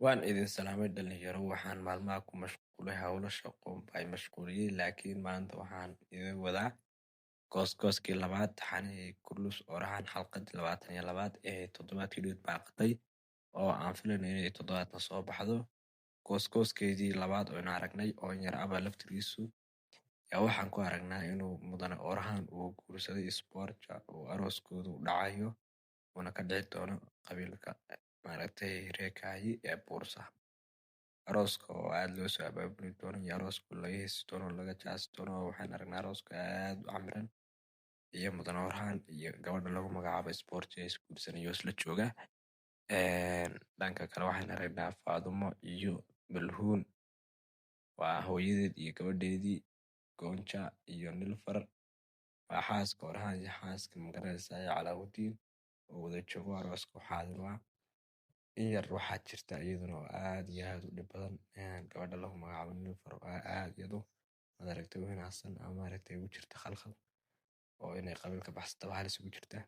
Waan idin salaamay dhalinyaro, waxaan maalmaha ku mashquulay hawlo shaqo ay mashquuliyey, laakiin maanta waxaan idin wadaa gooskooskii labaad taxanihii Kurlus Orahan xalqadii 22 ee toddobaadkii dhawed baaqatay oo aan filayno inay toddobaadkan soo baxdo. Gooskooskeedii labaad oo aan aragnay oo yar aba laftigiisu yaa waxaan ku aragnaa inuu mudane Orahan uu guursaday Sportja oo arooskoodu dhacayo una ka dhici doono qabiilka maaragtay reekaayi ee Buursa. Arooska oo aad loo soo abaabuli doono iyo arooska laga hesi doono laga jaasi doono waxaan aragnaa arooska aad u camiran iyo mudane Orhan iyo gabadha lagu magacaabo Sportja ee isguursanayo isla jooga. Dhanka kale waxaan aragnaa Faadumo iyo Malhuun waa hooyadeed iyo gabadheedii Goonja iyo Nilfar waa xaaska Orhan iyo xaaska magaranaysa Calaawudiin oo wada joogo arooska xaadir waa in yar waxaa jirta iyaduna oo aad iyo aad u dhib badan gabadha lagu magacaabo Nilfar oo aad iyadu maaragtay u hinaassan ama maaragtay ugu jirta khalkhal oo inay qabiilka baxsataba halis ugu jirta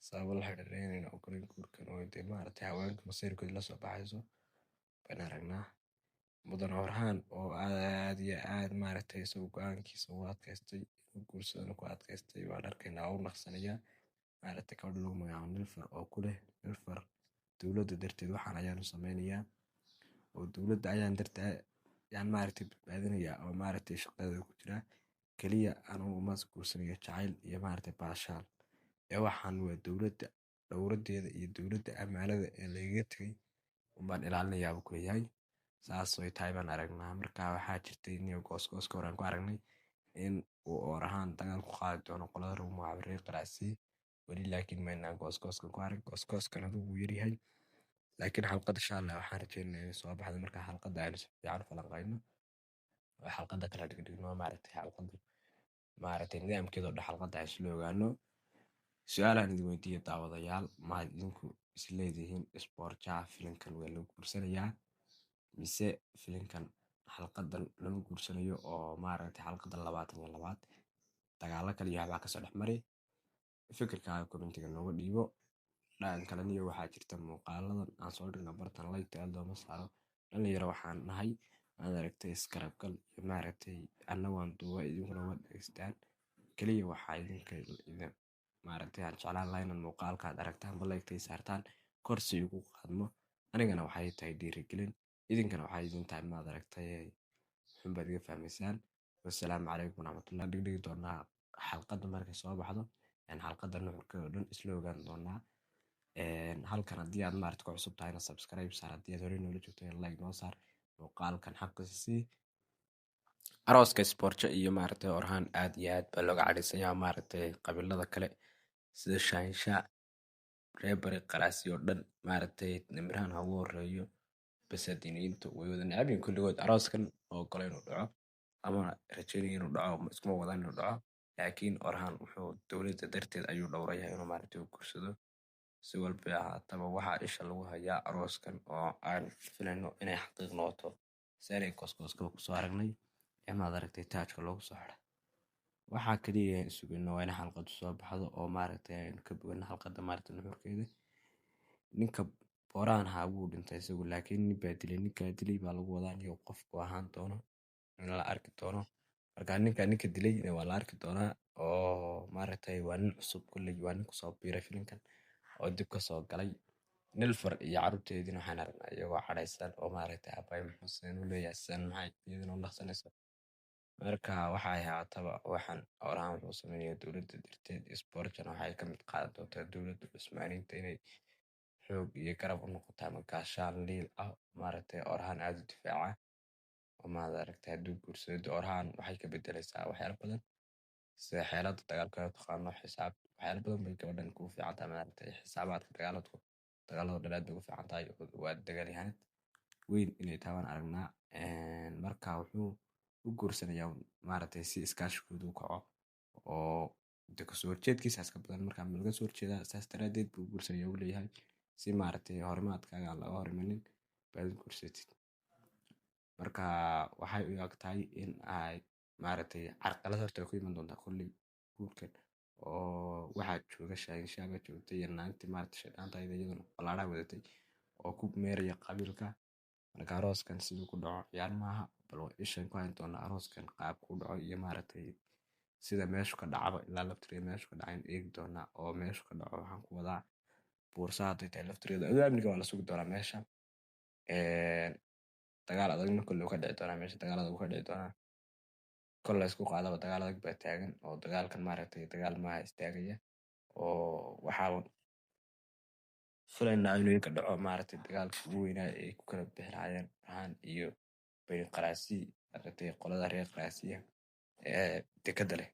sababo la xiriira inayna ogoleyn guurkan oo dee maaragtay haweenka masiirkooda la soo baxayso baan aragnaa. Mudane Orhan oo aad iyo aad maaragtay isagu go'aankiisa u adkaystay inuu guursadana ku adkaystay waan arkaynaa oo u naqsanaya maaragtay gabadha lagu magacaabo Nilfar oo ku leh Nilfar dowladda darteed waxaan ayaanu sameynayaa oo dowladda ayaan dartaa yaan maaragtay badbaadinayaa oo maaragtay shaqadeeda ku jira kaliya anugu uma guursanayo jacayl iyo maaragtay baashaal ee waxaan waa dowladda dhowradeeda iyo dowladda ammaanada ee lagaga tegay umbaan ilaalinayaa buu ku leeyahay saas oo tahay baan aragnaa. Markaa waxaa jirtay in gooskooska hore aan ku aragnay in uu Orahan dagaal ku qaadi doono qolada lagu magacaabo reer Qaraasi weli laakiin maynaan gooskooskan ku arag gooskooskan adigu wuu yaryahay laakiin xalqada insha Allah waxaan rajeynayaa inay soo baxdo markaa xalqada aynu si fiican u falanqeyno oo xalqada kala dhigdhigno maaragtay xalqada maaragtay nidaamkeeda oo dhan xalqada aan isla ogaano. Su-aalaan idin weydiiyo daawadayaal ma idinku is leedihiin Sportja filimkan waa lagu guursanayaa mise filimkan xalqadan lama guursanayo oo maaragtay xalqada 22 dagaalo kale iyo waxbaa kasoo dhex maray fikirkaaga commentiga nooga dhiibo. Dhan kalena iyo waxaa jirta muuqaaladan aan soo dhigno bartan like aad looma saaro dhalinyaro waxaan nahay maaragtay iskarabgal iyo maaragtay annagu aan duuba idinkuna waa dhageystaan kaliya waxaa idinka idin maaragtay aan jeclaan lahaa inaad muuqaalka aad aragtaan ba like saartaan korsi ugu qaadmo anigana waxay tahay dhiirigelin idinkana waxay idin tahay maad aragtay xun baad iga fahmaysaan. Wassalaamu calaykum waraxmatullahi dhigdhigi doonaa xalqada markay soo baxdo xalqada nuxurkeeda oo dhan isla ogaan doonaa. Halkan haddii aad maaragtay ku cusub tahayna subscribe saar haddii aad horey noola joogto like noo saar muuqaalkan xaqiisa sii. Arooska Sportja iyo maaragtay Orhan aad iyo aad baa looga cadhaysanyaa maaragtay qabiilada kale sida Shaahinsha reer bari Qaraasi oo dhan maaragtay Nimraan ha ugu horeeyo basaadiniintu way wada necab yihiin kulligood arooskan oo galo inuu dhaco ama rajeynaya inuu dhaco iskuma wadaan inuu dhaco laakiin Orhan wuxuu dowladda darteed ayuu dhowrayaa inuu maaragtay u guursado si walba ahaataba waxaa isha lagu hayaa arooskan oo aan filayno inay xaqiiq noqoto seenay gooskooskaba kusoo aragnay ee maad aragtay taajka loogu soo xidhay waxaa kaliya sugayno waa in xalqadu soo baxdo oo maaragtay aynu ka bogano xalqada maaragtay nuxurkeeda. Ninka Orhan ha wuu dhintay isagu laakiin nin baa dilay ninkaa dilay baa lagu wadaa inuu qofku ahaan doono in la arki doono markaa ninka dilayna waa la arki doonaa oo maaragtay waa nin cusub kulley waa nin kusoo biiray filimkan oo dib ka soo galay. Nilfar iyo carruurteediina waxaan aragnaa iyagoo cadhaysan oo maaragtay aabbahay muxuu seen u leeyahay san maxay iyaduna u naqsanayso marka waxay ahaataba waxaan Orhan wuxuu sameynayaa dowladda darteed Sportjana waxay ka mid qaadan doontaa dowladda Cusmaaniyiinta inay xoog iyo garab u noqoto ama gaashaan liil ah maaragtay Orhan aad u difaaca oo maad aragtay hadduu guursado Orhan waxay ka bedelaysaa waxyaalo badan sida xeelada dagaalka loo taqaano xisaab waxyaalo badan bay gabadhan kugu fiican tahay maaragtay xisaabaadka dagaalada dhan aad bay ugu fiican tahay waa dagaalyahanad weyn inay tahay waan aragnaa marka wuxuu u guursanayaa maaragtay si iskaashigooda u kaco oo de kasoo horjeedkiisaas ka badan markaa ma laga soo horjeedaa saas daraadeed buu u guursanayaa uu leeyahay si maaragtay horimaadkaaga aan laga hor imanin baad u guursatid marka waxay u eg tahay in ay maaragtay carqalad horta ku iman doontaa kolley guurkan oo waxaa jooga Shaahinsha baa joogtay iyo naagtii maaragtay shaydhaanta ahayd iyaduna ballaadhaha wadatay oo ku meeraya qabiilka. Marka arooskan siduu ku dhaco ciyaar maaha, bal ishaan ku hayn doonaa arooskan qaabku u dhaco iyo maaragtay sida meeshu ka dhacaba ilaa laftigeeda meeshu ka dhacayn eegi doonaa. Oo meeshu ka dhaco waxaan ku wadaa buursa hadday tahay laftigeeda adoo amniga waa la sugi doonaa meesha. Dagaal adagna kolley ka dhici doonaa meesha, dagaal adag ka dhici doonaa. Kol la isku qaadaba dagaal adag baa taagan oo dagaalkan maaragtay dagaal maaha istaagaya oo waxaa filaynaa inuu ka dhaco maaragtay dagaalka ugu weynaa ay ku kala bixi lahaayeen Burhaan iyo Bani Qaraasi, maaragtay qolada reer Qaraasiya ee dekada leh.